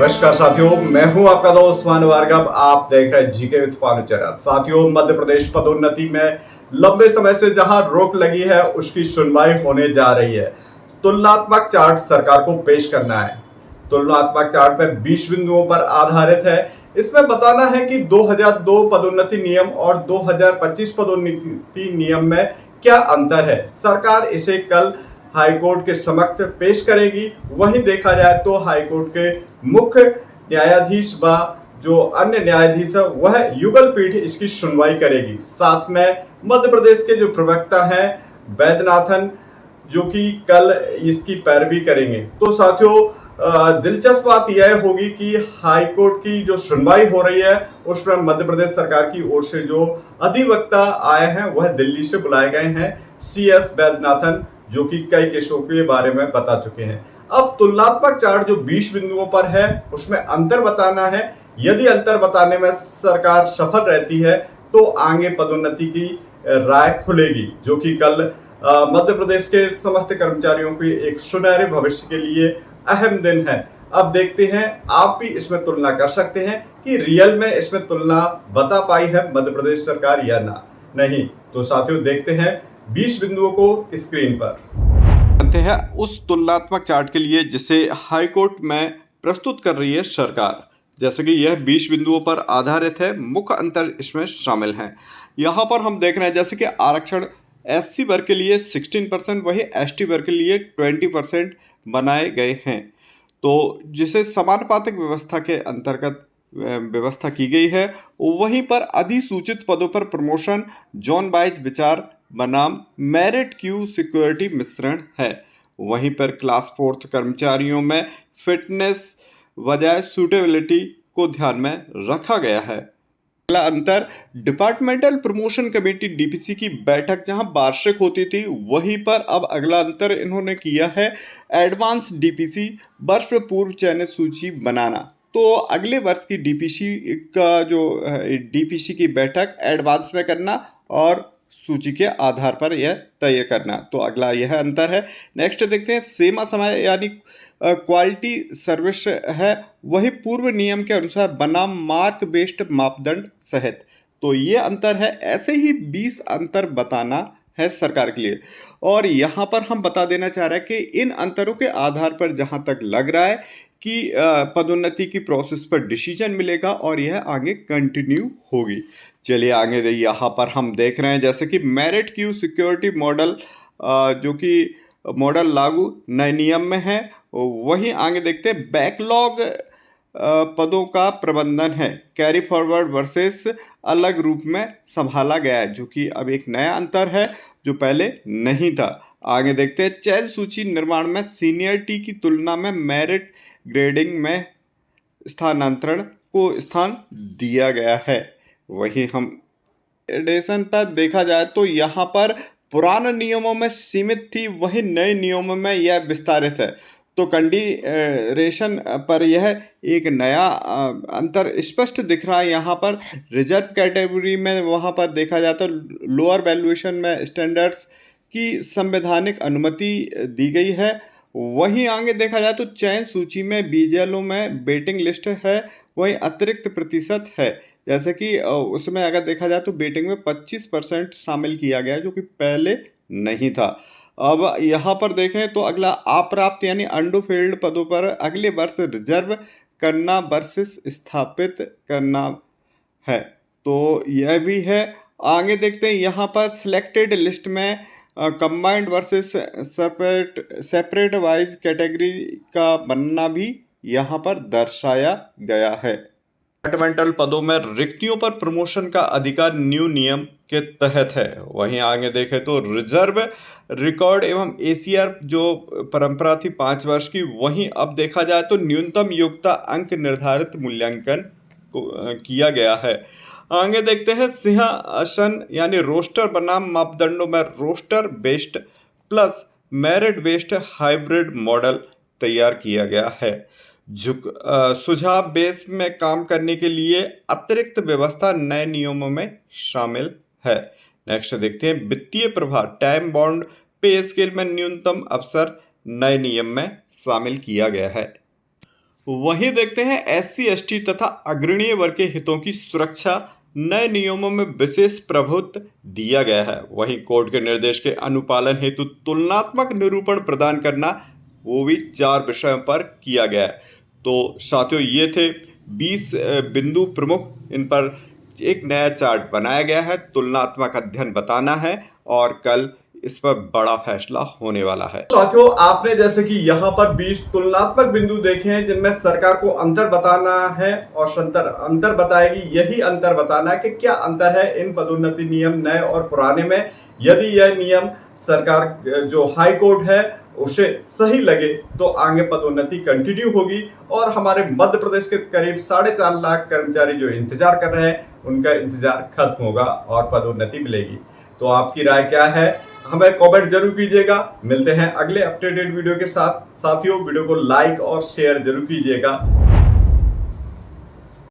नमस्कार साथियों, मैं हूं आपका दोस्त भानु भार्गव। आप देख रहे हैं जीके विद भानु चैनल। साथियों, मध्य प्रदेश पदोन्नति में लंबे समय से जहां रोक लगी है, उसकी सुनवाई होने जा रही है। तुलनात्मक चार्ट सरकार को पेश करना है। तुलनात्मक चार्ट में 20 बिंदुओं पर आधारित है। इसमें बताना है कि 2002 पदोन्नति नियम और 2025 पदोन्नति नियम में क्या अंतर है। सरकार इसे कल हाईकोर्ट के समक्ष पेश करेगी। वहीं देखा जाए तो हाईकोर्ट के मुख्य न्यायाधीश व जो अन्य न्यायाधीश है वह युगल पीठ इसकी सुनवाई करेगी। साथ में मध्य प्रदेश के जो प्रवक्ता हैं वैद्यनाथन, जो कि कल इसकी पैरवी करेंगे। तो साथियों, दिलचस्प बात यह होगी कि हाईकोर्ट की जो सुनवाई हो रही है उसमें मध्य प्रदेश सरकार की ओर से जो अधिवक्ता आए हैं वह दिल्ली से बुलाए गए हैं, CS वैद्यनाथन, जो कि कई केसों के बारे में बता चुके हैं। अब तुलनात्मक चार्ट जो 20 बिंदुओं पर है उसमें अंतर बताना है। यदि अंतर बताने में सरकार सफल रहती है तो आगे पदोन्नति की राय खुलेगी, जो कि कल मध्य प्रदेश के समस्त कर्मचारियों के एक सुनहरे भविष्य के लिए अहम दिन है। अब देखते हैं, आप भी इसमें तुलना कर सकते हैं कि रियल में इसमें तुलना बता पाई है मध्य प्रदेश सरकार या ना नहीं। तो साथियों, देखते हैं 20 बिंदुओं को स्क्रीन पर। जानते हैं उस तुलनात्मक चार्ट के लिए जिसे हाईकोर्ट में प्रस्तुत कर रही है सरकार। जैसे कि यह 20 बिंदुओं पर आधारित है। मुख्य अंतर इसमें शामिल हैं। यहाँ पर हम देख रहे हैं जैसे कि आरक्षण SC वर्ग के लिए 16%, वही ST वर्ग के लिए 20% बनाए गए हैं। तो जिसे समानुपातिक व्यवस्था के अंतर्गत व्यवस्था की गई है। वहीं पर अधिसूचित पदों पर प्रमोशन जॉन वाइज विचार बनाम मेरिट क्यू सिक्योरिटी मिश्रण है। वहीं पर क्लास 4 कर्मचारियों में फिटनेस बजाय सूटेबिलिटी को ध्यान में रखा गया है। अगला अंतर डिपार्टमेंटल प्रमोशन कमेटी DPC की बैठक जहां वार्षिक होती थी, वहीं पर अब अगला अंतर इन्होंने किया है एडवांस DPC वर्ष पूर्व चयनित सूची बनाना। तो अगले वर्ष की DPC की बैठक एडवांस में करना और सूची के आधार पर यह तय करना। तो अगला यह अंतर है। नेक्स्ट देखते हैं सीमा समय यानी क्वालिटी सर्विस है, वही पूर्व नियम के अनुसार बनाम मार्क बेस्ड मापदंड सहित। तो ये अंतर है। ऐसे ही 20 अंतर बताना है सरकार के लिए। और यहाँ पर हम बता देना चाह रहे हैं कि इन अंतरों के आधार पर जहाँ तक लग रहा है कि पदोन्नति की प्रोसेस पर डिसीजन मिलेगा और यह आगे कंटिन्यू होगी। चलिए आगे यहाँ पर हम देख रहे हैं जैसे कि मेरिट क्यू सिक्योरिटी मॉडल, जो कि मॉडल लागू नए नियम में है। वहीं आगे देखते हैं बैकलॉग पदों का प्रबंधन है, कैरी फॉरवर्ड वर्सेस अलग रूप में संभाला गया है, जो कि अब एक नया अंतर है जो पहले नहीं था। आगे देखते हैं चयन सूची निर्माण में सीनियरिटी की तुलना में मेरिट ग्रेडिंग में स्थानांतरण को स्थान दिया गया है। वहीं हम एडिशन पर देखा जाए तो यहाँ पर पुराने नियमों में सीमित थी, वहीं नए नियमों में यह विस्तारित है। तो कंडीरेशन पर यह एक नया अंतर स्पष्ट दिख रहा है। यहाँ पर रिजर्व कैटेगरी में वहाँ पर देखा जाए तो लोअर वैल्यूएशन में स्टैंडर्ड्स की संवैधानिक अनुमति दी गई है। वहीं आगे देखा जाए तो चयन सूची में BGLO में वेटिंग लिस्ट है, वहीं अतिरिक्त प्रतिशत है। जैसे कि उसमें अगर देखा जाए तो वेटिंग में 25% शामिल किया गया है, जो कि पहले नहीं था। अब यहाँ पर देखें तो अगला अप्राप्त यानी अनफिल्ड पदों पर अगले वर्ष रिजर्व करना वर्सेस स्थापित करना है। तो यह भी है। आगे देखते हैं यहाँ पर सिलेक्टेड लिस्ट में combined versus separate wise category का बनना भी यहाँ पर दर्शाया गया है। डिपार्टमेंटल पदों में रिक्तियों पर प्रमोशन का अधिकार न्यू नियम के तहत है। वहीं आगे देखें तो रिजर्व रिकॉर्ड एवं ACR जो परंपरा थी 5 वर्ष की, वहीं अब देखा जाए तो न्यूनतम योग्यता अंक निर्धारित मूल्यांकन किया गया है। आगे देखते हैं सिंहासन यानी रोस्टर बनाम मापदंडों में roster based plus merit based hybrid model तैयार किया गया है। सुझाव बेस में काम करने के लिए अतिरिक्त व्यवस्था नए नियमों में शामिल है। नेक्स्ट देखते हैं वित्तीय प्रभाव टाइम बॉन्ड पे स्केल में न्यूनतम अवसर नए नियम में शामिल किया गया है। वहीं देखते हैं SC ST तथा अग्रणी वर्ग के हितों की सुरक्षा, नए नियमों में विशेष प्रभुत्व दिया गया है। वहीं कोर्ट के निर्देश के अनुपालन हेतु तुलनात्मक निरूपण प्रदान करना, वो भी 4 विषयों पर किया गया है। तो साथियों, ये थे 20 बिंदु प्रमुख, इन पर एक नया चार्ट बनाया गया है, तुलनात्मक अध्ययन बताना है और कल इस पर बड़ा फैसला होने वाला है। साथियों, आपने जैसे कि यहाँ पर 20 तुलनात्मक बिंदु देखे हैं जिनमें सरकार को अंतर बताना है और अंतर बताएगी। यही अंतर बताना है कि क्या अंतर है इन पदोन्नति नियम नए और पुराने में। यदि यह नियम सरकार जो हाई कोर्ट है उसे सही लगे तो आगे पदोन्नति कंटिन्यू होगी और हमारे मध्य प्रदेश के करीब 4.5 लाख कर्मचारी जो इंतजार कर रहे हैं उनका इंतजार खत्म होगा और पदोन्नति मिलेगी। तो आपकी राय क्या है, हमें कमेंट जरूर कीजिएगा। मिलते हैं अगले अपडेटेड वीडियो के साथ। साथियों, वीडियो को लाइक और शेयर जरूर कीजिएगा।